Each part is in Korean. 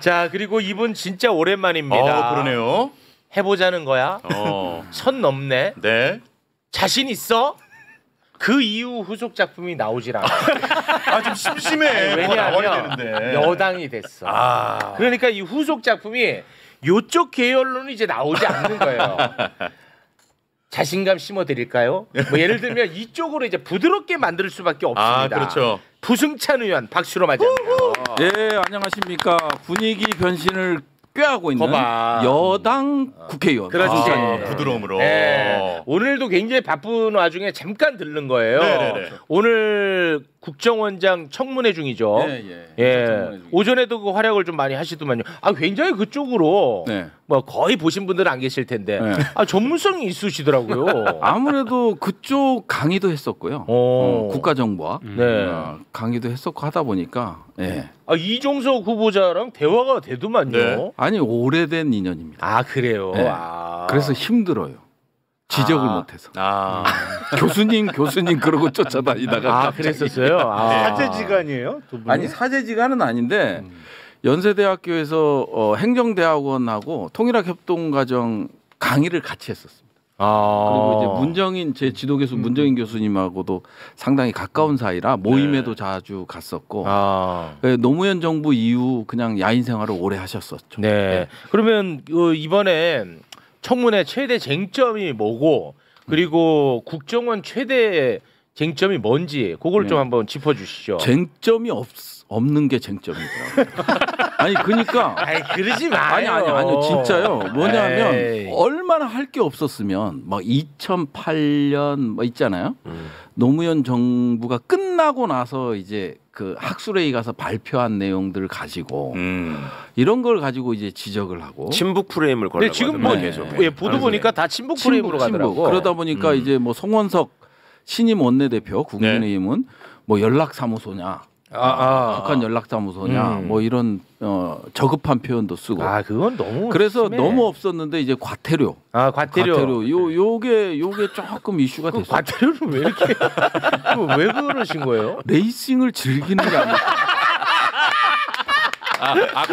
자 그리고 이분 진짜 오랜만입니다. 그러네요. 해보자는 거야. 선 넘네. 네. 자신 있어? 그 이후 후속 작품이 나오질 않아. 좀 심심해. 아니, 왜냐하면 여당이 됐어. 그러니까 이 후속 작품이 요쪽 계열로는 이제 나오지 않는 거예요. 자신감 심어드릴까요? 뭐 예를 들면 이쪽으로 이제 부드럽게 만들 수밖에 없습니다. 그렇죠. 부승찬 의원 박수로 맞이합니다. 네, 안녕하십니까. 분위기 변신을 꾀하고 있는 거봐. 여당 국회의원. 그렇지. 부드러움으로. 네. 오늘도 굉장히 바쁜 와중에 잠깐 들른 거예요. 네네네. 오늘 국정원장 청문회 중이죠. 예. 오전에도 그 활약을 좀 많이 하시더만요. 굉장히 그쪽으로 뭐 거의 보신 분들은 안 계실 텐데 전문성이 있으시더라고요. 아무래도 그쪽 강의도 했었고요. 국가정보와 강의도 했었고 하다 보니까 이종석 후보자랑 대화가 되더만요. 네. 아니 오래된 인연입니다. 그래요. 네. 그래서 힘들어요. 지적을 못해서. 교수님 그러고 쫓아다니다가 그랬었어요. 사제지간이에요? 두 분이? 아니 사제지간은 아닌데 연세대학교에서 행정대학원하고 통일학협동과정 강의를 같이 했었습니다. 그리고 이제 문정인 제 지도교수 문정인 교수님하고도 상당히 가까운 사이라 모임에도 자주 갔었고 노무현 정부 이후 그냥 야인 생활을 오래 하셨었죠. 네. 그러면 이번에 청문회 최대 쟁점이 뭐고 그리고 국정원 최대 쟁점이 뭔지 그걸 좀 한번 짚어주시죠. 쟁점이 없는 게 쟁점이더라고요. 아니 그러니까 그러지 마요. 아니요 진짜요. 뭐냐면 얼마나 할 게 없었으면 막 2008년 뭐 있잖아요. 노무현 정부가 끝나고 나서 이제 그 학술회의 가서 발표한 내용들을 가지고 이런 걸 가지고 이제 지적을 하고 친북 프레임을 걸고 지금 뭐 계속 보도 보니까 다 친북 프레임으로 가더라고. 그러다 보니까 이제 뭐 송원석 신임 원내대표 국민의힘은 뭐 연락사무소냐 북한 연락사무소냐 뭐 이런 저급한 표현도 쓰고 그건 너무 그래서 심해. 너무 없었는데 이제 과태료 요게 조금 이슈가 됐어요. 과태료를 왜 이렇게 왜 그러신 거예요? 레이싱을 즐기는 게 아니라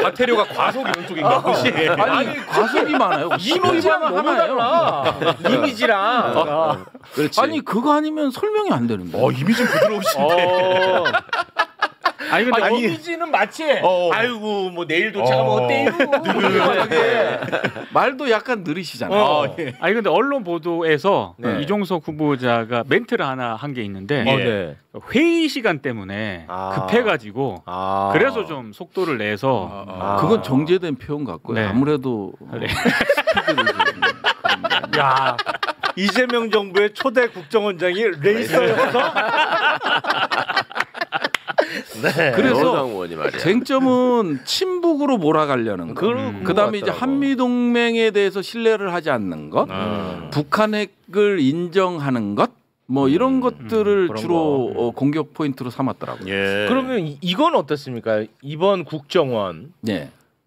과태료가 과속 이런 쪽인가 혹시? 아니 과속이 많아요. 이미지랑 너무 달라. 이미지랑. 그렇지. 아니 그거 아니면 설명이 안 되는데. 이미지 부드러우신데. 근데 이미지는 마치 아이고 뭐 내일 도착하면 어때요? 말도 약간 느리시잖아요. 근데 언론 보도에서 이종석 후보자가 멘트를 하나 한 게 있는데 회의 시간 때문에 급해가지고 그래서 좀 속도를 내서 그건 정제된 표현 같고요. 아무래도 야 이재명 정부의 초대 국정원장이 레이서여서 그래서 쟁점은 친북으로 몰아가려는 것. 그다음에 이제 한미 동맹에 대해서 신뢰를 하지 않는 것, 북한 핵을 인정하는 것, 뭐 이런 것들을 주로 공격 포인트로 삼았더라고요. 그러면 이건 어떻습니까? 이번 국정원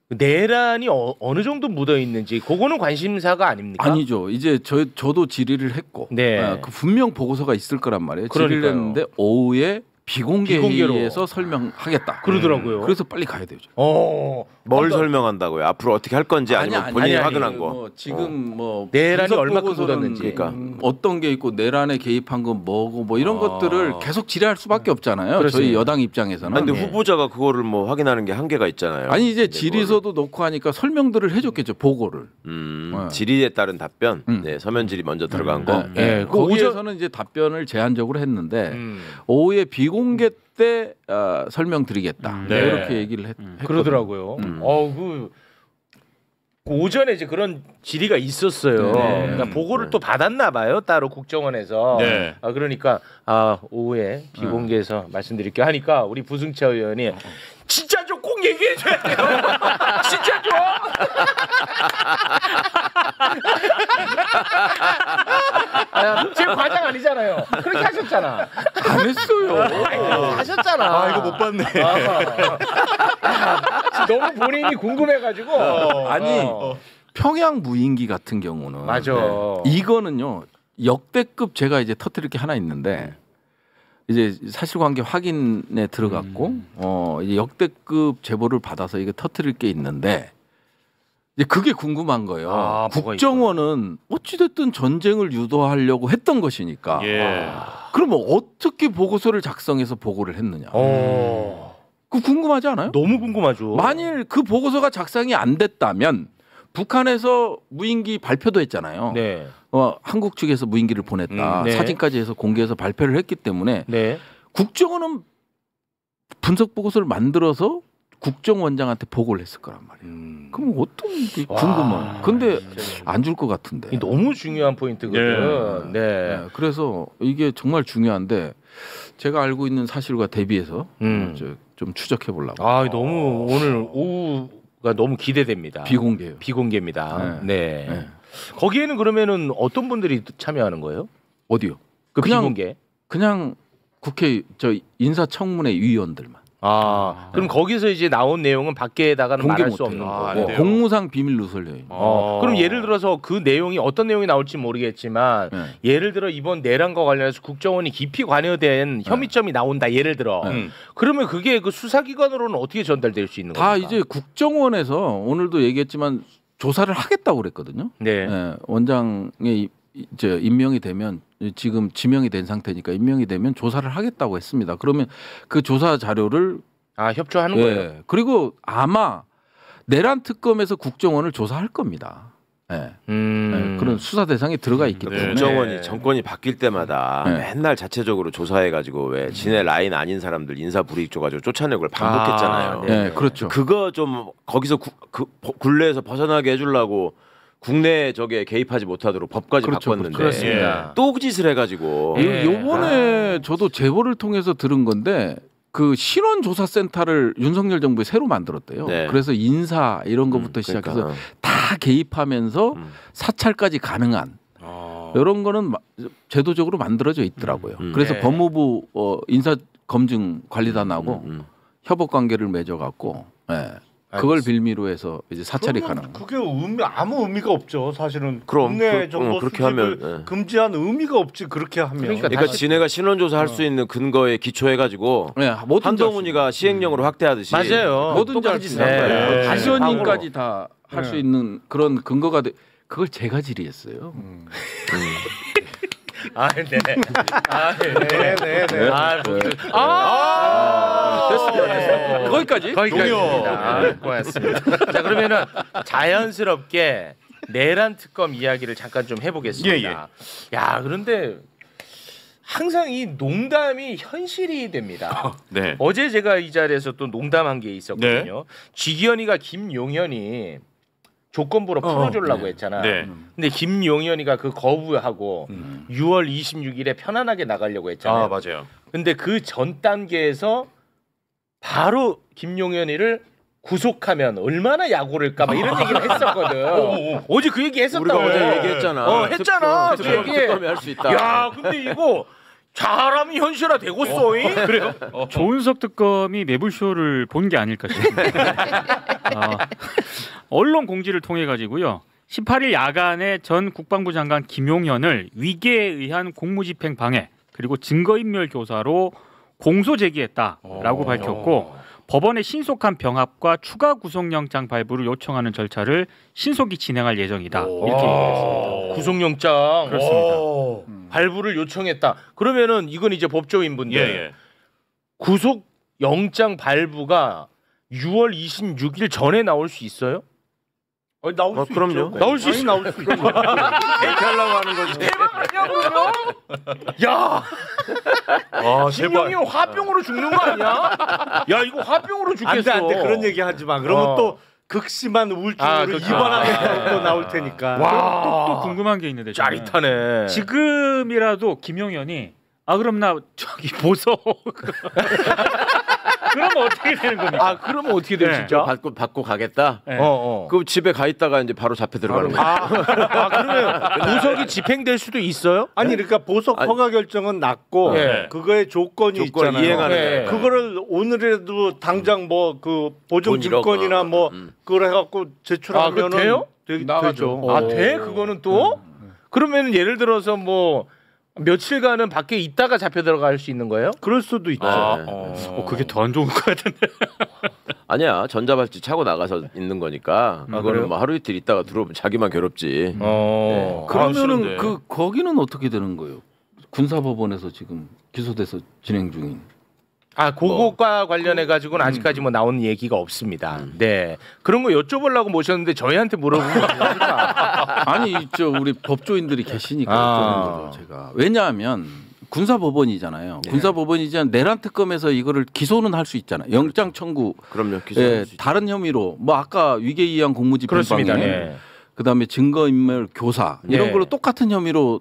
내란이 어느 정도 묻어 있는지 그거는 관심사가 아닙니까? 아니죠. 이제 저도 질의를 했고 그 분명 보고서가 있을 거란 말이에요. 질의를 했는데 오후에 비공개 회의에서 설명하겠다. 그러더라고요. 그래서 빨리 가야 되죠. 뭘 설명한다고요? 앞으로 어떻게 할 건지 아니면 본인이 확인한 거. 뭐 지금 뭐 내란이 얼마큼 묻었는지, 어떤 게 있고 내란에 개입한 건 뭐고 뭐 이런 것들을 계속 질의할 수밖에 없잖아요. 그렇지. 저희 여당 입장에서는. 근데 후보자가 그거를 뭐 확인하는 게 한계가 있잖아요. 아니 이제 질의서도 놓고 하니까 설명들을 해줬겠죠. 보고를. 질의에 따른 답변, 서면 질의 먼저 들어간 거. 거기에서는 이제 답변을 제한적으로 했는데 오후에 비공개 때 설명드리겠다. 이렇게 얘기를 했거든요. 그러더라고요. 오전에 이제 그런 질의가 있었어요. 그러니까 보고를 또 받았나 봐요. 따로 국정원에서. 그러니까 오후에 비공개해서 말씀드릴게요 하니까 우리 부승차 의원이 진짜 좀 꼭 얘기해 줘야 돼요. 진짜 좀. 제 과장 아니잖아요. 그렇게 하셨잖아. 안 했어요. 하셨잖아. 이거 못 봤네. 너무 본인이 궁금해가지고. 평양 무인기 같은 경우는 맞아. 이거는요 역대급 제가 이제 터뜨릴 게 하나 있는데 이제 사실관계 확인에 들어갔고 이제 역대급 제보를 받아서 이게 터뜨릴 게 있는데 이제 그게 궁금한 거예요. 국정원은 어찌됐든 전쟁을 유도하려고 했던 것이니까. 그러면 어떻게 보고서를 작성해서 보고를 했느냐. 그 궁금하지 않아요? 너무 궁금하죠. 만일 그 보고서가 작성이 안 됐다면 북한에서 무인기 발표도 했잖아요. 네. 한국 측에서 무인기를 보냈다. 네. 사진까지 해서 공개해서 발표를 했기 때문에 네. 국정원은 분석 보고서를 만들어서 국정원장한테 보고를 했을 거란 말이에요. 그럼 어떤 게 궁금해. 근데 안 줄 것 같은데. 너무 중요한 포인트거든. 네. 그래서 이게 정말 중요한데 제가 알고 있는 사실과 대비해서 좀 추적해 보려고. 너무 오늘 오후가 너무 기대됩니다. 비공개예요. 비공개입니다. 네. 거기에는 그러면은 어떤 분들이 참여하는 거예요? 어디요? 그냥 비공개? 그냥 국회 인사청문회 위원들만. 그럼 거기서 이제 나온 내용은 밖에다가는 말할 수 없는 거고. 공무상 비밀 누설이에요. 그럼 예를 들어서 그 내용이 어떤 내용이 나올지 모르겠지만 예를 들어 이번 내란과 관련해서 국정원이 깊이 관여된 혐의점이 나온다. 예를 들어. 그러면 그게 그 수사기관으로는 어떻게 전달될 수 있는 겁니까? 다 이제 국정원에서 오늘도 얘기했지만 조사를 하겠다고 그랬거든요. 네. 원장의 이제 임명이 되면 지금 지명이 된 상태니까 임명이 되면 조사를 하겠다고 했습니다. 그러면 그 조사 자료를 협조하는 거예요. 그리고 아마 내란 특검에서 국정원을 조사할 겁니다. 그런 수사 대상에 들어가 있기 때문에 국정원이 정권이 바뀔 때마다 맨날 자체적으로 조사해가지고 왜 지네 라인 아닌 사람들 인사 불이익 줘가지고 쫓아내고 걸 반복했잖아요. 그렇죠. 그거 좀 거기서 그 굴레에서 벗어나게 해주려고 국내 저게 개입하지 못하도록 법까지 바꿨는데 그렇습니다. 또 그 짓을 해가지고 요번에 저도 제보를 통해서 들은 건데 그 신원조사센터를 윤석열 정부에 새로 만들었대요. 그래서 인사 이런 것부터 시작해서 다 개입하면서 사찰까지 가능한 이런 거는 제도적으로 만들어져 있더라고요. 그래서 법무부 인사검증관리단하고 협업관계를 맺어갖고 그걸 빌미로 해서 이제 사찰이 가능한. 그게 아무 의미가 없죠. 사실은 그럼 국내 정보 그렇게 하면 금지한 의미가 없지. 그렇게 하면. 그러니까 지네가 신원조사 할 수 있는 근거에 기초해가지고 한동훈이가 시행령으로 확대하듯이 맞아요. 뭐든지 할 수 있는 거예요. 다시원님까지 다 할 수 있는 그런 근거가 그걸 제가 질의했어요. 됐습니다. 거기까지. 고맙습니다. 자, 그러면은 자연스럽게 내란 특검 이야기를 잠깐 좀 해보겠습니다. 야, 그런데 항상 이 농담이 현실이 됩니다. 어제 제가 이 자리에서 또 농담한 게 있었거든요. 쥐기현이가 김용현이 조건부로 풀어주려고 했잖아. 근데 김용현이가 그 거부하고 6월 26일에 편안하게 나가려고 했잖아요. 맞아요. 근데 그 전 단계에서 바로 김용현이를 구속하면 얼마나 약오를까 막 이런 얘기를 했었거든. 어제 그 얘기 했었다고. 우리가 어제 얘기했잖아. 했잖아. 그 얘기. 특검이 할 수 있다. 야, 근데 이거 잘하면 현실화 되고 쏘잉. 그래요? 조은석 특검이 매불쇼를 본 게 아닐까 싶습니다. 언론 공지를 통해 가지고요. 18일 야간에 전 국방부 장관 김용현을 위계에 의한 공무집행 방해 그리고 증거인멸 교사로 공소 제기했다라고 밝혔고 법원의 신속한 병합과 추가 구속영장 발부를 요청하는 절차를 신속히 진행할 예정이다. 이렇게 얘기했습니다. 구속영장 그렇습니다. 발부를 요청했다. 그러면은 이건 이제 법조인분들 구속영장 발부가 6월 26일 전에 나올 수 있어요? 나올 수 그럼요. 있죠. 나올 수 있어. 나올 수 있죠. 이렇게 하려고 하는 거지. 야, 신용이 화병으로 죽는 거 아니야? 야, 이거 화병으로 죽겠어. 안 돼. 그런 얘기 하지 마. 그러면 또 극심한 우울증으로 입원하게 또 나올 테니까. 와, 또 궁금한 게 있는데 짜릿하네. 지금이라도 김용현이 그럼 나 저기 보석 그러면 어떻게 되는 겁니까? 그러면 어떻게 돼 진짜? 받고 가겠다. 네. 그 집에 가 있다가 이제 바로 잡혀 들어가는 거야. 그러면 보석이 집행될 수도 있어요? 아니 그러니까 보석 허가 결정은 났고 그거의 조건이 있잖아요. 이행하는 그거를 오늘에도 당장 뭐 그 보증 증권이나 뭐 그걸 해갖고 제출하면은 돼요? 되죠. 돼? 그거는 또? 그러면 예를 들어서 뭐 며칠간은 밖에 있다가 잡혀 들어갈 수 있는 거예요? 그럴 수도 있죠. 그게 더 안 좋은 것 같은데. 아니야 전자발찌 차고 나가서 있는 거니까 그거는 뭐 하루 이틀 있다가 들어오면 자기만 괴롭지. 그러면은 거기는 어떻게 되는 거예요? 군사법원에서 지금 기소돼서 진행 중인. 그것과 관련해 가지고는 아직까지 뭐 나온 얘기가 없습니다. 네, 그런 거 여쭤보려고 모셨는데 저희한테 물어보면 어떡합니까? 아니 우리 법조인들이 계시니까 여쭤보는 거죠 제가. 왜냐하면 군사법원이잖아요. 네. 군사법원이지만 내란 특검에서 이거를 기소는 할 수 있잖아요. 영장 청구. 그럼요. 기소. 다른 혐의로 뭐 아까 위계이양 공무집행방해, 네. 그다음에 증거인멸 교사 이런 네. 걸로 똑같은 혐의로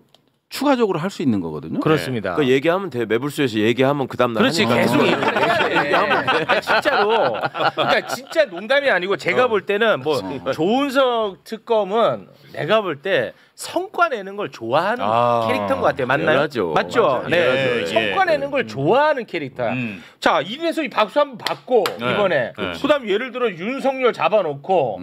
추가적으로 할 수 있는 거거든요. 그렇습니다. 그 얘기하면 돼. 매불쇼에서 얘기하면 그 다음 날. 그렇지. 계속 얘기하면 돼. 진짜로. 그러니까 진짜 농담이 아니고 제가 볼 때는 뭐 조은석 특검은 내가 볼 때 성과 내는 걸 좋아하는 캐릭터인 것 같아요. 맞나요? 열하죠. 맞죠? 네. 예, 성과 예. 내는 걸 좋아하는 캐릭터야. 자, 이래서 이 박수 한번 받고 이번에. 그다음 예를 들어 윤석열 잡아놓고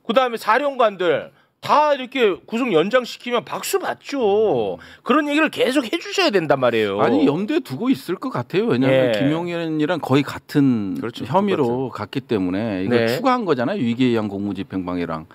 그다음에 사령관들 다 이렇게 구속 연장시키면 박수 받죠. 그런 얘기를 계속 해주셔야 된단 말이에요. 아니 염두에 두고 있을 것 같아요. 왜냐하면 예. 김용현이랑 거의 같은 그렇죠. 혐의로 갔기 때문에 이걸 네. 추가한 거잖아요. 위계의양 공무집행방해랑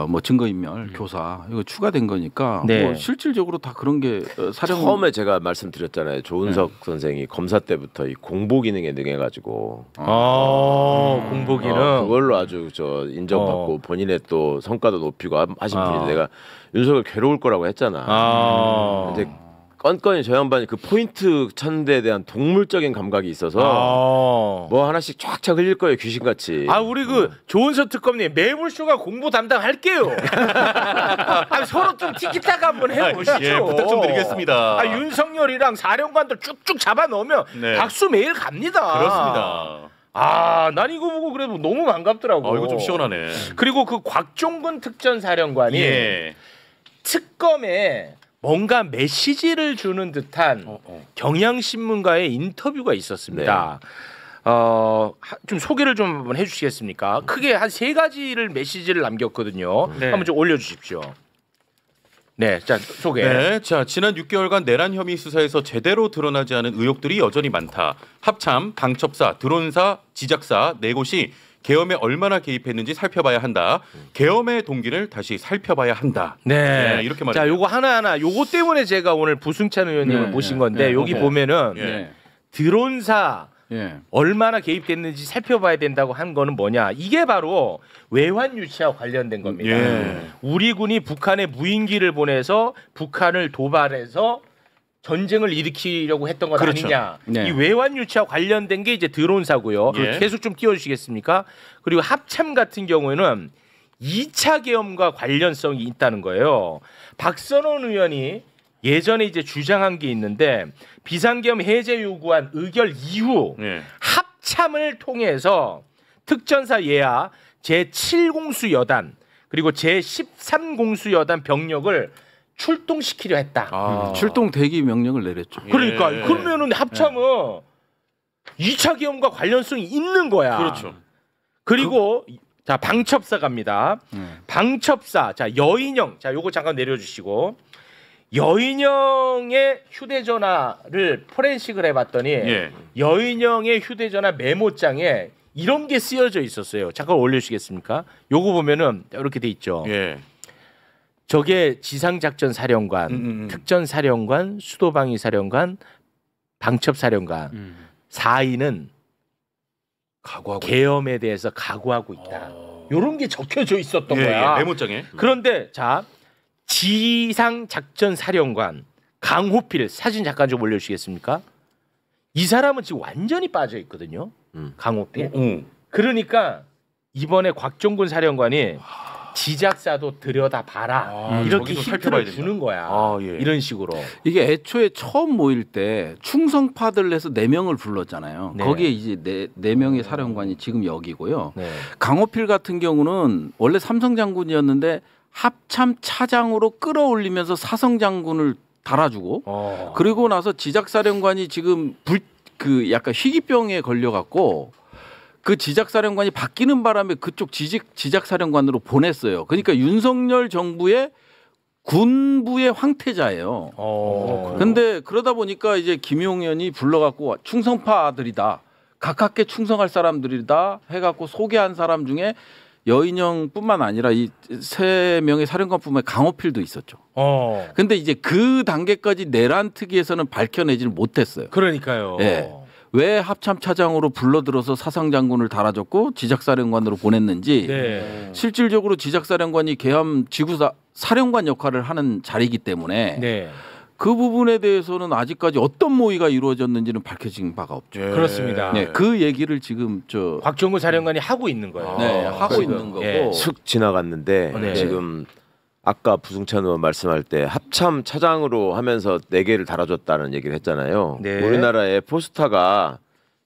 뭐 증거인멸, 교사 이거 추가된 거니까 네. 뭐 실질적으로 다 그런 게 사령. 처음에 제가 말씀드렸잖아요. 조은석 선생이 검사 때부터 이 공보 기능에 능해가지고 공보 기능. 그걸로 아주 인정받고 본인의 또 성과도 높이고 하신 분인데 내가 윤석열 괴로울 거라고 했잖아. 근데 건건이 저 양반이 그 포인트 찾는 데에 대한 동물적인 감각이 있어서 뭐 하나씩 쫙쫙 흘릴 거예요. 귀신같이. 우리 그 조은석 특검님 매불쇼가 공보 담당할게요. 서로 좀 티키타카 한번 해보시죠. 예, 부탁 좀 드리겠습니다. 윤석열이랑 사령관들 쭉쭉 잡아 넣으면 네. 박수 매일 갑니다. 그렇습니다. 난 이거 보고 그래도 너무 반갑더라고. 이거 좀 시원하네. 그리고 그 곽종근 특전사령관이 특검에 뭔가 메시지를 주는 듯한 경향신문과의 인터뷰가 있었습니다. 좀 소개를 좀 한번 해주시겠습니까? 크게 한 3가지를 메시지를 남겼거든요. 네. 한번 좀 올려주십시오. 네, 자 소개. 네, 자 지난 6개월간 내란 혐의 수사에서 제대로 드러나지 않은 의혹들이 여전히 많다. 합참, 방첩사, 드론사, 지작사 4곳이 계엄에 얼마나 개입했는지 살펴봐야 한다. 계엄의 동기를 다시 살펴봐야 한다. 네, 이렇게 말해요. 자, 요거 하나하나 요거 때문에 제가 오늘 부승찬 의원님을 모신 건데 여기 보면은 드론사 얼마나 개입됐는지 살펴봐야 된다고 한 거는 뭐냐? 이게 바로 외환 유치와 관련된 겁니다. 우리 군이 북한에 무인기를 보내서 북한을 도발해서 전쟁을 일으키려고 했던 것 아니냐. 이 외환 유치와 관련된 게 이제 드론사고요. 계속 좀 띄워주시겠습니까? 그리고 합참 같은 경우에는 2차 계엄과 관련성이 있다는 거예요. 박선원 의원이 예전에 이제 주장한 게 있는데 비상계엄 해제 요구한 의결 이후 합참을 통해서 특전사 예하 제7공수 여단 그리고 제13공수 여단 병력을 출동시키려 했다. 출동 대기 명령을 내렸죠. 그러니까 그러면은 합참은 2차 계엄과 관련성이 있는 거야. 그렇죠. 그리고 자 방첩사 갑니다. 방첩사 자 여인영 자 요거 잠깐 내려주시고 여인영의 휴대전화를 포렌식을 해봤더니 여인영의 휴대전화 메모장에 이런 게 쓰여져 있었어요. 잠깐 올려주시겠습니까? 요거 보면은 이렇게 돼 있죠. 저게 지상작전사령관, 특전사령관, 수도방위사령관, 방첩사령관 4인은 계엄에 대해서 각오하고 있다. 이런 게 적혀져 있었던 거야. 메모장에. 그런데 자 지상작전사령관 강호필 사진 잠깐 좀 올려주시겠습니까? 이 사람은 지금 완전히 빠져 있거든요. 강호필. 그러니까 이번에 곽종근 사령관이 지작사도 들여다봐라 이렇게 힌트를 주는 거야. 이런 식으로. 이게 애초에 처음 모일 때 충성파들 내서 4명을 불렀잖아요. 거기에 이제 4명의 사령관이 지금 여기고요. 강호필 같은 경우는 원래 삼성 장군이었는데 합참 차장으로 끌어올리면서 사성 장군을 달아주고 그리고 나서 지작사령관이 지금 그 약간 희귀병에 걸려갖고 그 지작사령관이 바뀌는 바람에 그쪽 지작사령관으로 보냈어요. 그러니까 윤석열 정부의 군부의 황태자예요. 근데 그러다 보니까 이제 김용현이 불러갖고 충성파들이다. 가깝게 충성할 사람들이다 해갖고 소개한 사람 중에 여인형뿐만 아니라 이 3명의 사령관뿐만 강호필도 있었죠. 근데 이제 그 단계까지 내란 특위에서는 밝혀내지는 못했어요. 그러니까요. 네. 왜 합참 차장으로 불러들어서 사상장군을 달아줬고 지작사령관으로 보냈는지 네. 실질적으로 지작사령관이 계엄 지구사 사령관 역할을 하는 자리이기 때문에 네. 그 부분에 대해서는 아직까지 어떤 모의가 이루어졌는지는 밝혀진 바가 없죠. 그렇습니다. 네, 그 얘기를 지금 곽종근 사령관이 하고 있는 거예요. 네, 하고 있는 거고. 슥 지나갔는데 네. 지금 아까 부승찬 의원 말씀할 때 합참 차장으로 하면서 4개를 달아줬다는 얘기를 했잖아요. 네. 우리나라의 포스타가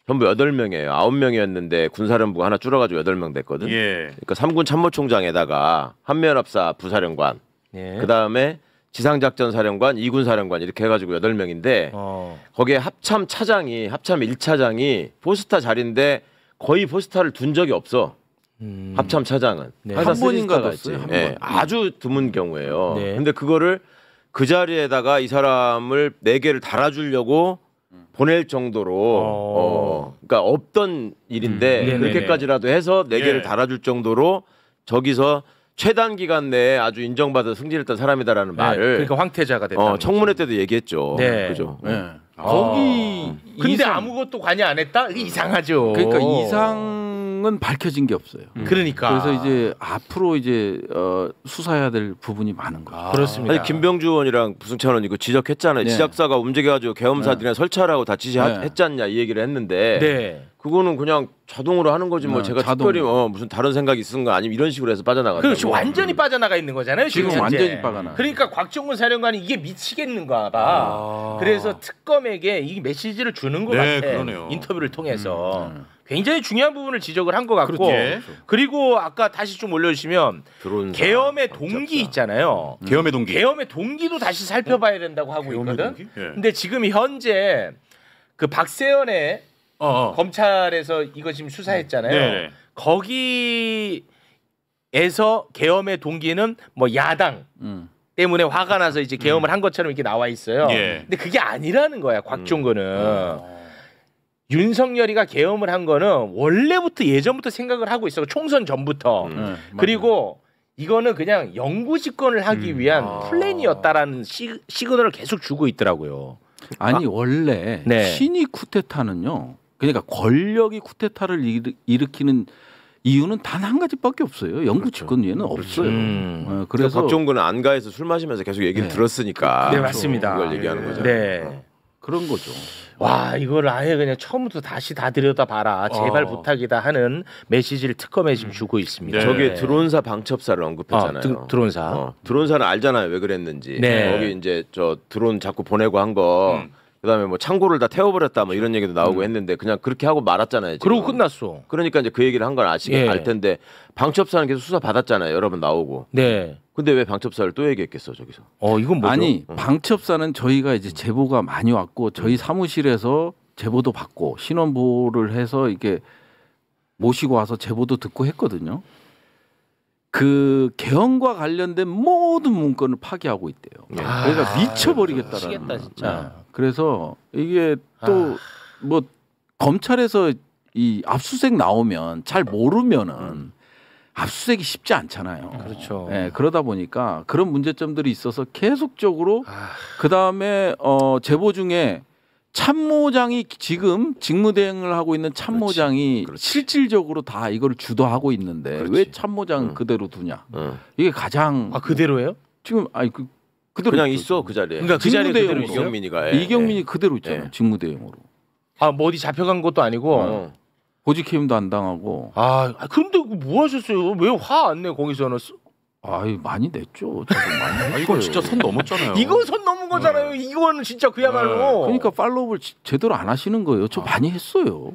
전부 8명이에요. 9명이었는데 군사령부가 하나 줄어가지고 8명 됐거든. 예. 그러니까 3군 참모총장에다가 한미연합사 부사령관, 네. 그다음에 지상작전사령관, 2군 사령관 이렇게 해가지고 8명인데 거기에 합참 차장이 합참 1차장이 포스타 자리인데 거의 포스타를 둔 적이 없어. 합참 차장은 네. 항상 한 번인가 쓰리스타가 뒀어요. 있지. 예, 아주 드문 경우예요. 네. 근데 그거를 그 자리에다가 이 사람을 4개를 달아주려고 보낼 정도로 그러니까 없던 일인데 네네네. 그렇게까지라도 해서 4개를 예. 달아줄 정도로 저기서 최단 기간 내에 아주 인정받아 승진했던 사람이다라는 말을 그러니까 황태자가 됐다. 청문회 때도 얘기했죠. 네. 그죠? 네. 거기 근데 아무것도 관여 안 했다? 이게 이상하죠. 그러니까 이상은 밝혀진 게 없어요. 그러니까. 그래서 이제 앞으로 이제 수사해야 될 부분이 많은 거죠. 그렇습니다. 아니 김병주 의원이랑 부승찬 의원 이거 지적했잖아요. 네. 지작사가 움직여가지고 계엄사들이나 설치하라고 다 지시했지 않냐 이 얘기를 했는데 네. 그거는 그냥 자동으로 하는 거지 뭐 네, 제가 자동으로. 특별히 무슨 다른 생각이 있은 거 아니면 이런 식으로 해서 빠져나가고 그렇지 완전히 빠져나가 있는 거잖아요. 지금 현재. 완전히 빠가나. 그러니까 곽종근 사령관이 이게 미치겠는가 봐. 그래서 특검에게 이 메시지를 주는 것 네, 같아. 그러네요. 인터뷰를 통해서 굉장히 중요한 부분을 지적을 한 것 같고 그렇죠. 그리고 아까 다시 좀 올려주시면 들어온 계엄의 동기 있잖아요. 계엄의 동기. 계엄의 동기도 다시 살펴봐야 된다고 하고 계엄의 있거든. 동기? 예. 근데 지금 현재 그 박세연의 검찰에서 이거 지금 수사했잖아요. 네. 거기에서 계엄의 동기는 뭐 야당 때문에 화가 나서 이제 계엄을 한 것처럼 이렇게 나와 있어요. 예. 근데 그게 아니라는 거야. 곽종근은. 윤석열이가 계엄을 한 거는 원래부터 예전부터 생각을 하고 있어. 총선 전부터. 그리고 이거는 그냥 영구 집권을 하기 위한 플랜이었다라는 시그널을 계속 주고 있더라고요. 아니 원래 네. 친위 쿠데타는요. 그러니까 권력이 쿠데타를 일으키는 이유는 단 한 가지밖에 없어요. 영구 집권 위에는 없어요. 그래서 박종근은 안가에서 술 마시면서 계속 얘기를 들었으니까 네, 맞습니다. 그걸 얘기하는 거죠. 네. 그런 거죠. 와 이걸 아예 그냥 처음부터 다시 다 들여다봐라 제발 부탁이다 하는 메시지를 특검에 지금 주고 있습니다. 네. 저게 드론사 방첩사를 언급했잖아요. 드론사. 드론사는 알잖아요 왜 그랬는지. 네. 거기 이제 저 드론 자꾸 보내고 한 거. 그다음에 뭐 창고를 다 태워버렸다 뭐 이런 얘기도 나오고 했는데 그냥 그렇게 하고 말았잖아요. 지금. 그러고 끝났어. 그러니까 이제 그 얘기를 한 건 예. 알 텐데 방첩사는 계속 수사 받았잖아요. 여러 번 나오고. 네. 근데 왜 방첩사를 또 얘기했겠어 저기서? 이건 뭐죠? 아니 방첩사는 저희가 이제 제보가 많이 왔고 저희 사무실에서 제보도 받고 신원보호를 해서 이게 모시고 와서 제보도 듣고 했거든요. 그 계엄과 관련된 모든 문건을 파기하고 있대요. 그러니까 미쳐버리겠다라는. 미치겠다 진짜. 그래서 이게 또 뭐 검찰에서 이 압수수색 나오면 잘 모르면은 압수수색이 쉽지 않잖아요. 그렇죠. 네, 그러다 보니까 그런 문제점들이 있어서 계속적으로 그 다음에 제보 중에 참모장이 지금 직무대행을 하고 있는 참모장이 그렇지. 실질적으로 다 이걸 주도하고 있는데 그렇지. 왜 참모장 그대로 두냐? 이게 가장 그대로예요? 지금 그대로 그냥 있죠. 있어 그 자리에. 그러니까 그 자리에 그대로 직무대행으로. 있어요? 이경민이가. 이경민이 그대로 있잖아요. 예. 직무대행으로. 뭐 어디 잡혀간 것도 아니고. 보직해임도 안 당하고. 근데 뭐 하셨어요? 왜 화 안 내 거기서는? 아유 많이 냈죠. 저도 많이 했어요. 이거 진짜 선 넘었잖아요. 이거 선 넘은 거잖아요. 이거는 진짜 그야말로. 그러니까 팔로우를 제대로 안 하시는 거예요. 저 많이 했어요.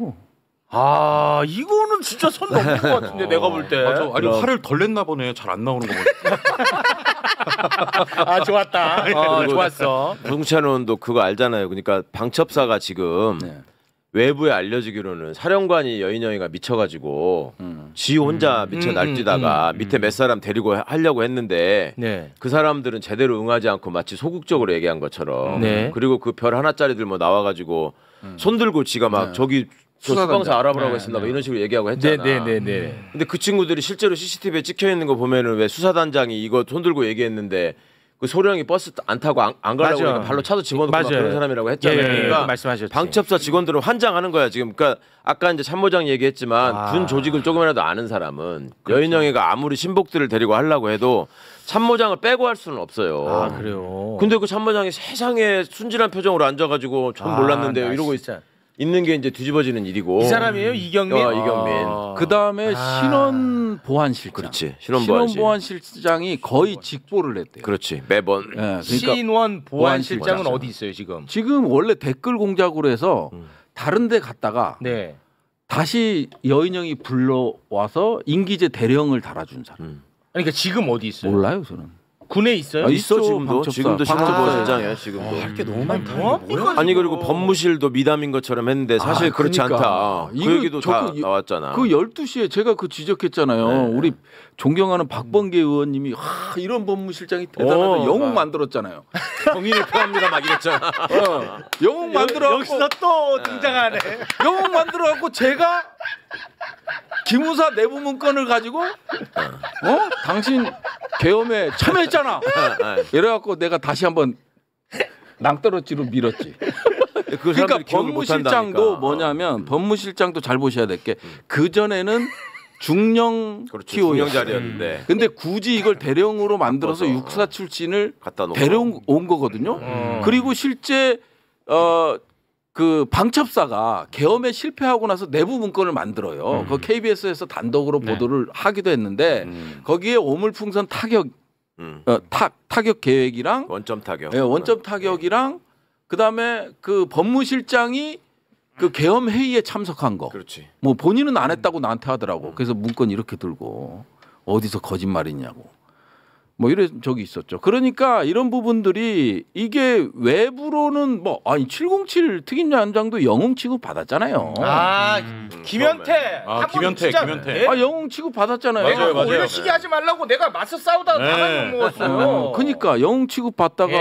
이거는 진짜 선 넘은 것 같은데 내가 볼 때. 맞아. 아니 화를 덜 냈나 보네. 잘 안 나오는 거 보니까. 좋았다. 좋았어. 부승찬 의원도 그거 알잖아요. 그러니까 방첩사가 지금 네. 외부에 알려지기로는 사령관이 여인영이가 미쳐가지고 지 혼자 미쳐 날뛰다가 밑에 몇 사람 데리고 하려고 했는데 네. 그 사람들은 제대로 응하지 않고 마치 소극적으로 얘기한 것처럼 네. 그리고 그 별 하나짜리들 뭐 나와가지고 손 들고 지가 막 저기 저 수방사 알아보라고 했습니다. 뭐 이런 식으로 얘기하고 했잖아. 네네네. 근데 그 친구들이 실제로 CCTV에 찍혀 있는 거 보면은 왜 수사단장이 이거 손 들고 얘기했는데 그 소령이 버스 안 타고 안 가려고 그러니까 발로 차도 집어넣고 막 그런 사람이라고 했잖아요. 예, 그러니까 말씀하셨죠. 방첩사 직원들은 환장하는 거야 지금. 그러니까 아까 이제 참모장 얘기했지만 군 조직을 조금이라도 아는 사람은 여인영이가 아무리 신복들을 데리고 하려고 해도 참모장을 빼고 할 수는 없어요. 아 그래요. 근데 그 참모장이 세상에 순진한 표정으로 앉아가지고 전 몰랐는데요 이러고 있는 게 이제 뒤집어지는 일이고. 이 사람이에요 이경민. 이경민. 그 다음에 신원보안실장. 그렇지. 신원보안실장이 거의 직보를 했대요. 그렇지. 매번. 네, 그러니까 신원보안실장은 어디 있어요 지금? 지금 원래 댓글 공작으로 해서 다른데 갔다가 네. 다시 여인영이 불러와서 인기제 대령을 달아준 사람. 그러니까 지금 어디 있어요? 몰라요 저는. 군에 있어요? 있어 지금도. 방첩사. 지금도 실제보안실장이야 지금도. 할 게 너무 많다. 아니 그리고 법무실도 미담인 것처럼 했는데 사실 그렇지 그러니까. 않다. 그 얘기도 다 나왔잖아. 그 12시에 제가 그 지적했잖아요. 네. 우리 존경하는 박범계 의원님이 이런 법무실장이 대단하다. 영웅 만들었잖아요. 정의를 표합니다 막 이랬잖아. 영웅 만들어갖고 여기서 또 등장하네. 영웅 만들어갖고 제가 기무사 내부 문건을 가지고 당신 계엄에 참여했잖아. 이래갖고 내가 다시 한번 낭떠러지로 밀었지. 그러니까 법무실장도 뭐냐면 법무실장도 잘 보셔야 될 게 그 전에는 중령 중령 자리였는데. 근데 굳이 이걸 대령으로 만들어서 육사 출신을 갖다 놓고 데려온 거거든요. 그리고 실제 그 방첩사가 계엄에 실패하고 나서 내부 문건을 만들어요. 그 KBS에서 단독으로 보도를 하기도 했는데 거기에 오물풍선 타격 타격 계획이랑 원점 타격. 네, 원점 타격이랑 그다음에 그 법무실장이 그 계엄 회의에 참석한 거. 그렇지. 뭐 본인은 안 했다고 나한테 하더라고. 그래서 문건 이렇게 들고 어디서 거짓말이냐고. 뭐 이런 적이 있었죠. 그러니까 이런 부분들이 이게 외부로는 뭐 아니 707 특임단장도 영웅 취급 받았잖아요. 김현태. 김현태. 영웅 취급 받았잖아요. 맞아요. 올려치기 하지 말라고 내가 맞서 싸우다가 나만 먹었어요. 그러니까 영웅 취급 받다가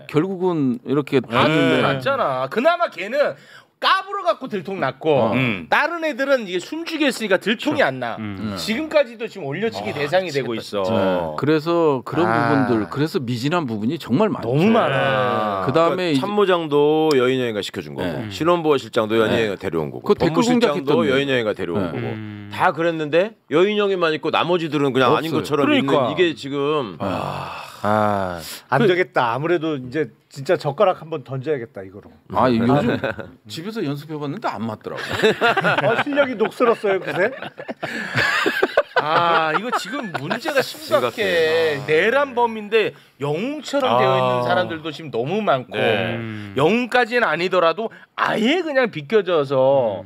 결국은 이렇게 났잖아. 그나마 걔는 까불어 갖고 들통 났고 다른 애들은 이게 숨죽였으니까 들통이 안 나. 지금까지도 지금 올려치기 대상이 되고 있어. 그래서 그런 부분들 그래서 미진한 부분이 정말 많죠. 너무 많아. 그다음에 그러니까 참모장도 여인영이가 시켜준 거고 신원보호실장도 여인영이가 데려온 거고 법무실장도 여인영이가 데려온 거고 다 그랬는데 여인영이만 있고 나머지들은 그냥 아닌 것처럼 있는 이게 지금 안 되겠다. 아무래도 이제 진짜 젓가락 한번 던져야겠다 이거로. 요즘 집에서 연습해봤는데 안 맞더라고. 실력이 녹슬었어요 그새. 이거 지금 문제가 심각해. 내란범인데 영웅처럼 되어 있는 사람들도 지금 너무 많고 영웅까지는 아니더라도 아예 그냥 비껴져서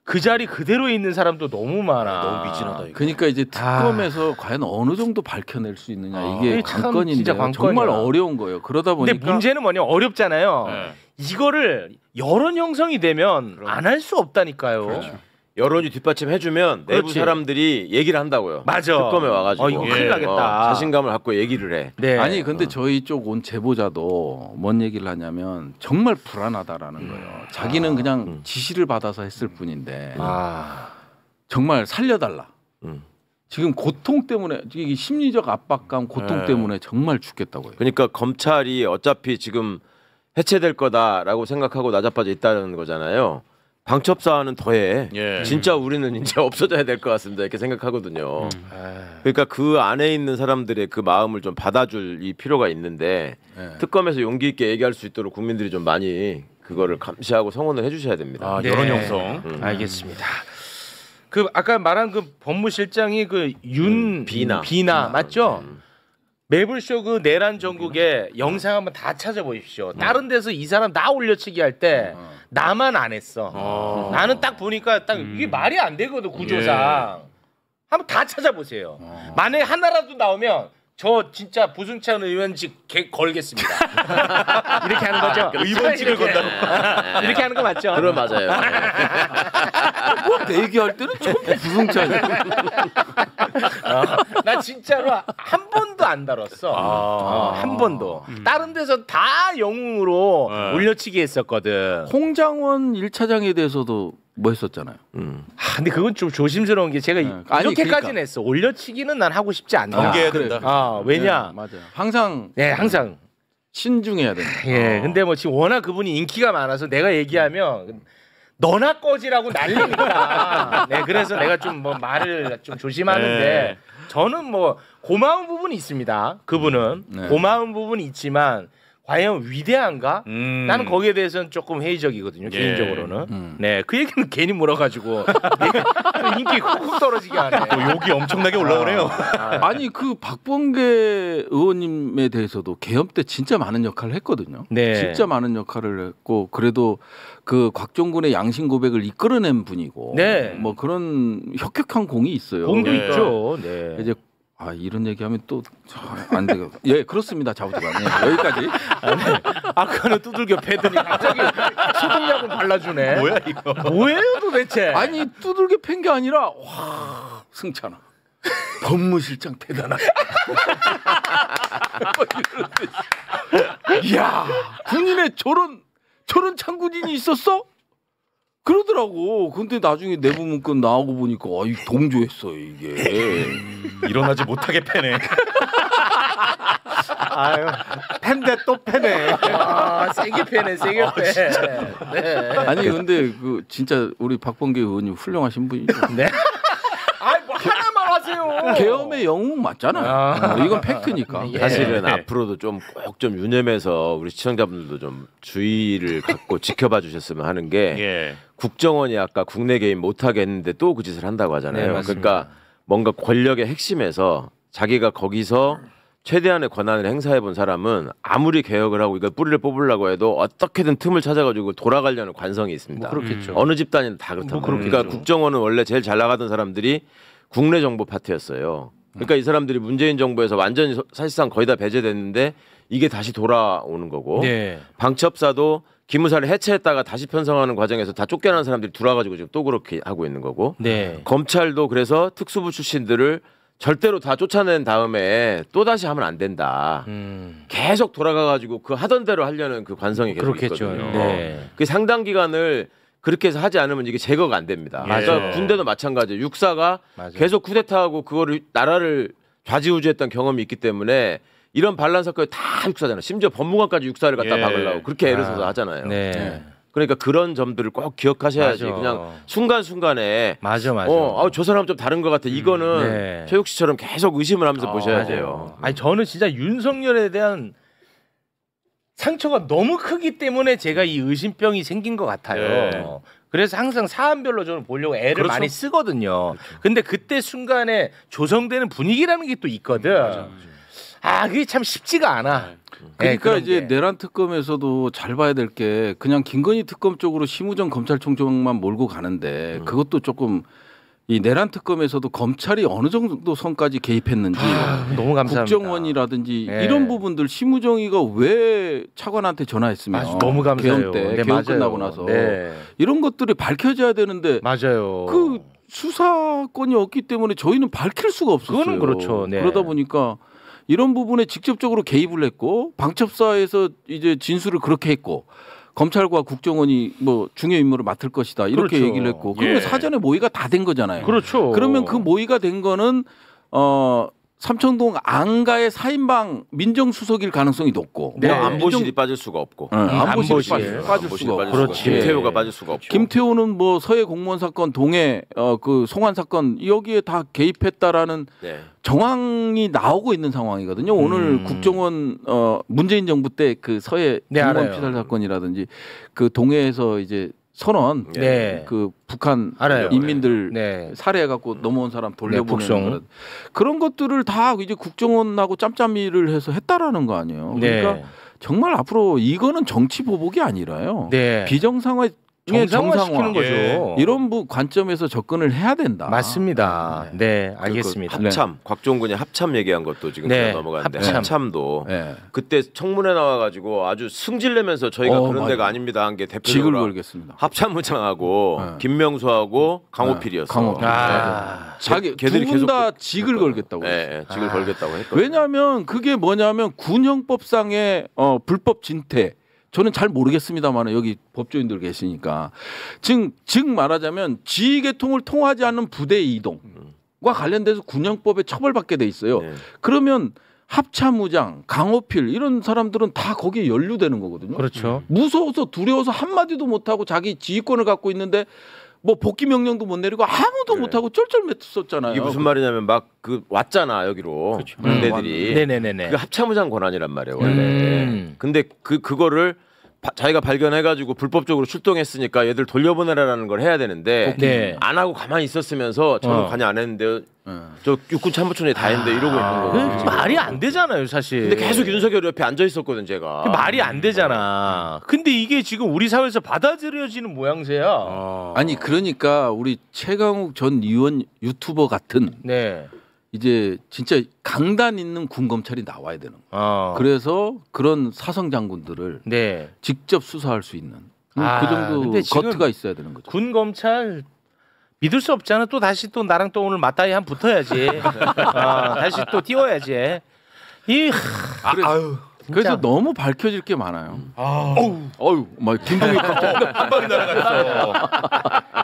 그 자리 그대로 있는 사람도 너무 많아. 너무 미진하다. 이거. 그러니까 이제 특검에서 과연 어느 정도 밝혀낼 수 있느냐 이게 관건인데 관건이야. 정말 어려운 거예요. 그러다 보니까 근데 문제는 뭐냐면 어렵잖아요. 이거를 여론 형성이 되면 안 할 수 없다니까요. 그렇죠. 여론이 뒷받침해주면 내부 사람들이 얘기를 한다고요. 맞아. 특검에 와가지고 이거 큰일 나겠다. 자신감을 갖고 얘기를 해. 네. 아니 근데 저희 쪽 온 제보자도 뭔 얘기를 하냐면 정말 불안하다라는 거예요. 자기는 그냥 지시를 받아서 했을 뿐인데 정말 살려달라. 지금 고통 때문에 이게 심리적 압박감, 고통 때문에 정말 죽겠다고요. 그러니까 검찰이 어차피 지금 해체될 거다라고 생각하고 나자빠져 있다는 거잖아요. 방첩사는 더해. 진짜 우리는 이제 없어져야 될 것 같습니다. 이렇게 생각하거든요. 그러니까 그 안에 있는 사람들의 그 마음을 좀 받아줄 이 필요가 있는데 특검에서 용기 있게 얘기할 수 있도록 국민들이 좀 많이 그거를 감시하고 성원을 해주셔야 됩니다. 여론 형성. 알겠습니다. 그 아까 말한 그 법무실장이 그 비나 맞죠? 매불쇼 그 내란 전국에 영상 한번 다 찾아보십시오. 다른 데서 이 사람 나 올려치기 할 때 나만 안 했어. 나는 딱 보니까 딱 이게 말이 안 되거든 구조상. 한번 다 찾아보세요. 만약에 하나라도 나오면 저 진짜 부승찬 의원직 걸겠습니다. 이렇게 하는 거죠. 의원직을 건다고. 이렇게 하는 거 맞죠? 그럼 맞아요. 뭐 얘기할 때는 전부 부승찬이. 나 진짜로 한 번도 안 다뤘어. 한 번도. 다른 데서 다 영웅으로 올려치기 했었거든. 홍장원 1차장에 대해서도 뭐 했었잖아요. 근데 그건 좀 조심스러운 게 제가 이렇게까지는 그러니까. 했어. 올려치기는 난 하고 싶지 않다. 경계해야 된다. 왜냐? 맞아요. 항상 네, 항상. 신중해야 된다. 예. 근데 뭐 지금 워낙 그분이 인기가 많아서 내가 얘기하면 너나 꺼지라고 난리니까. 네, 그래서 내가 좀 뭐 말을 좀 조심하는데 저는 뭐 고마운 부분이 있습니다. 그분은 고마운 부분이 있지만 과연 위대한가? 나는 거기에 대해서는 조금 회의적이거든요. 개인적으로는. 네, 그 얘기는 괜히 물어가지고 인기 콕콕 떨어지게 하네. 욕이 엄청나게 올라오네요. 아니 그 박범계 의원님에 대해서도 계엄 때 진짜 많은 역할을 했거든요. 네. 진짜 많은 역할을 했고 그래도 그 곽종군의 양심 고백을 이끌어낸 분이고 네. 뭐 그런 혁혁한 공이 있어요. 공도 그러니까 있죠. 네. 이제 이런 얘기하면 또 안 되고 예 그렇습니다 자부지간 여기까지. 아까는 두들겨 패더니 갑자기 소금약을 발라주네. 뭐야 이거? 뭐예요 도대체? 아니 두들겨 팬 게 아니라 와 승찬아 법무실장 대단하다. 이야 군인에 저런 참군인이 있었어? 그러더라고. 근데 나중에 내부 문건 나오고 보니까 이 동조했어요 이게. 일어나지 못하게 패네. 아유, 팬데 또 패네. 세게 패네, 세게 패. 네. 아니 근데 그 진짜 우리 박범계 의원님 훌륭하신 분이죠. 네. 뭐 하나만 하세요. 계엄의 영웅 맞잖아요. 이건 팩트니까. 사실은 앞으로도 좀 꼭 좀 유념해서 우리 시청자분들도 좀 주의를 갖고 지켜봐 주셨으면 하는 게 국정원이 아까 국내 개입 못하게 했는데 또 그 짓을 한다고 하잖아요. 네, 그러니까 뭔가 권력의 핵심에서 자기가 거기서 최대한의 권한을 행사해 본 사람은 아무리 개혁을 하고 이걸 뿌리를 뽑으려고 해도 어떻게든 틈을 찾아가지고 돌아가려는 관성이 있습니다. 뭐 그렇겠죠. 어느 집단이든 다 그렇다고. 그러니까 국정원은 원래 제일 잘 나가던 사람들이 국내 정보 파트였어요. 그러니까 이 사람들이 문재인 정부에서 완전히 사실상 거의 다 배제됐는데 이게 다시 돌아오는 거고 네. 방첩사도 기무사를 해체했다가 다시 편성하는 과정에서 다 쫓겨난 사람들이 들어와가지고 지금 또 그렇게 하고 있는 거고 네. 검찰도 그래서 특수부 출신들을 절대로 다 쫓아낸 다음에 또 다시 하면 안 된다. 계속 돌아가가지고 그 하던 대로 하려는 그 관성이 계속 그렇겠죠. 있거든요. 네. 그 상당 기간을 그렇게 해서 하지 않으면 이게 제거가 안 됩니다. 그러니까 군대도 마찬가지예요. 육사가 계속 쿠데타하고 그거를 나라를 좌지우지했던 경험이 있기 때문에 이런 반란 사건이 다 육사잖아요. 심지어 법무관까지 육사를 갖다 박으려고 그렇게 애를 써서 하잖아요. 네. 그러니까 그런 점들을 꼭 기억하셔야지. 맞아. 그냥 순간순간에 맞아. 저 사람 좀 다른 것 같아. 이거는 네. 최욱 씨처럼 계속 의심을 하면서 보셔야 돼요. 아니 저는 진짜 윤석열에 대한 상처가 너무 크기 때문에 제가 이 의심병이 생긴 것 같아요. 그래서 항상 사안별로 저는 보려고 애를 많이 쓰거든요. 근데 그때 순간에 조성되는 분위기라는 게 또 있거든. 그게 참 쉽지가 않아. 그러니까 네, 이제 게. 내란 특검에서도 잘 봐야 될 게 그냥 김건희 특검 쪽으로 심우정 검찰총장만 몰고 가는데 그것도 조금 이 내란 특검에서도 검찰이 어느 정도 선까지 개입했는지 너무 감사합니다. 국정원이라든지 이런 부분들 심우정이가 왜 차관한테 전화했으면 너무 감사해요. 계엄 때 계엄 맞아요. 끝나고 나서 이런 것들이 밝혀져야 되는데 맞아요. 그 수사권이 없기 때문에 저희는 밝힐 수가 없었어요. 그거는 그렇죠. 네. 그러다 보니까 이런 부분에 직접적으로 개입을 했고 방첩사에서 이제 진술을 그렇게 했고 검찰과 국정원이 뭐 중요 임무를 맡을 것이다 이렇게 그렇죠. 얘기를 했고 그러면 사전에 모의가 다 된 거잖아요. 그렇죠. 그러면 그 모의가 된 거는 삼청동 안가의 4인방 민정수석일 가능성이 높고 네. 안보실이 빠질 수가 없고 안보실이 빠질 수가 없고 그렇지. 김태호가 빠질 수가 없고 김태호는 뭐 서해 공무원 사건 동해 그 송환 사건 여기에 다 개입했다라는 정황이 나오고 있는 상황이거든요. 오늘 국정원 문재인 정부 때 그 서해 공무원 피살 사건이라든지 그 동해에서 이제 선언 그 북한 인민들 살해해갖고 넘어온 사람 돌려보내는 그런 것들을 다 이제 국정원하고 짬짬이를 해서 했다라는 거 아니에요. 그러니까 정말 앞으로 이거는 정치 보복이 아니라요. 비정상화 정상화시키는 거죠. 예. 이런 관점에서 접근을 해야 된다. 맞습니다. 네, 알겠습니다. 합참, 곽종훈 군이 합참 얘기한 것도 지금 넘어가는데 합참도 그때 청문회 나와가지고 아주 승질내면서 저희가 그런 데가 아닙니다 한 게 대표적으로 직을 걸겠습니다. 합참부장하고 김명수하고 강호필이었어. 자기 두 분 다 직을 걸겠다고. 네, 직을 걸겠다고 했거든요. 왜냐하면 그게 뭐냐면 군형법상의 불법 진퇴. 저는 잘 모르겠습니다만 여기 법조인들 계시니까 즉 말하자면 지휘계통을 통하지 않는 부대 이동과 관련돼서 군형법에 처벌받게 돼 있어요. 그러면 합참의장, 강호필 이런 사람들은 다 거기에 연루되는 거거든요. 그렇죠. 무서워서 두려워서 한마디도 못하고 자기 지휘권을 갖고 있는데 뭐 복귀 명령도 못 내리고 아무도 못하고 쩔쩔맸었잖아요. 이게 무슨 말이냐면 막 그 왔잖아 여기로 군대들이. 네네네네. 그 합참의장 권한이란 말이에요 원래. 근데 그거를 자기가 발견해가지고 불법적으로 출동했으니까 얘들 돌려보내라는 걸 해야 되는데 안 하고 가만히 있었으면서 저는 관여 안 했는데 저 육군 참모총장이 다 했는데 이러고 있는 거예요. 말이 안 되잖아요 사실. 근데 계속 윤석열 옆에 앉아 있었거든 제가. 말이 안 되잖아. 근데 이게 지금 우리 사회에서 받아들여지는 모양새야. 아니 그러니까 우리 최강욱 전 의원 유튜버 같은 이제 진짜 강단 있는 군 검찰이 나와야 되는 거예요. 그래서 그런 사성 장군들을 직접 수사할 수 있는 그 정도 거트가 있어야 되는 거죠. 군 검찰 믿을 수 없잖아. 또 다시 또 나랑 또 오늘 맞다이 한 붙어야지. 다시 또 띄워야지. 그래서 너무 밝혀질 게 많아요. 어우, 막 김동희 갑자기 한 방에 날아갔어.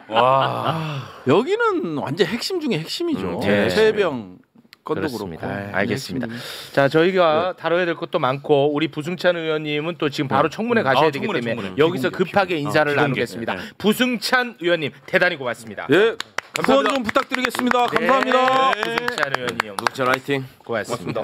와, 여기는 완전 핵심 중에 핵심이죠. 최혜병 건도 그렇습니다. 그렇고. 알겠습니다. 자, 저희가 다뤄야 될 것도 많고 우리 부승찬 의원님은 또 지금 바로 청문회 가셔야 되기 때문에 여기서 급하게 인사를 나누겠습니다. 부승찬 의원님 대단히 고맙습니다. 예, 후원 좀 부탁드리겠습니다. 감사합니다. 부승찬 의원님, 부승찬 화이팅. 고맙습니다.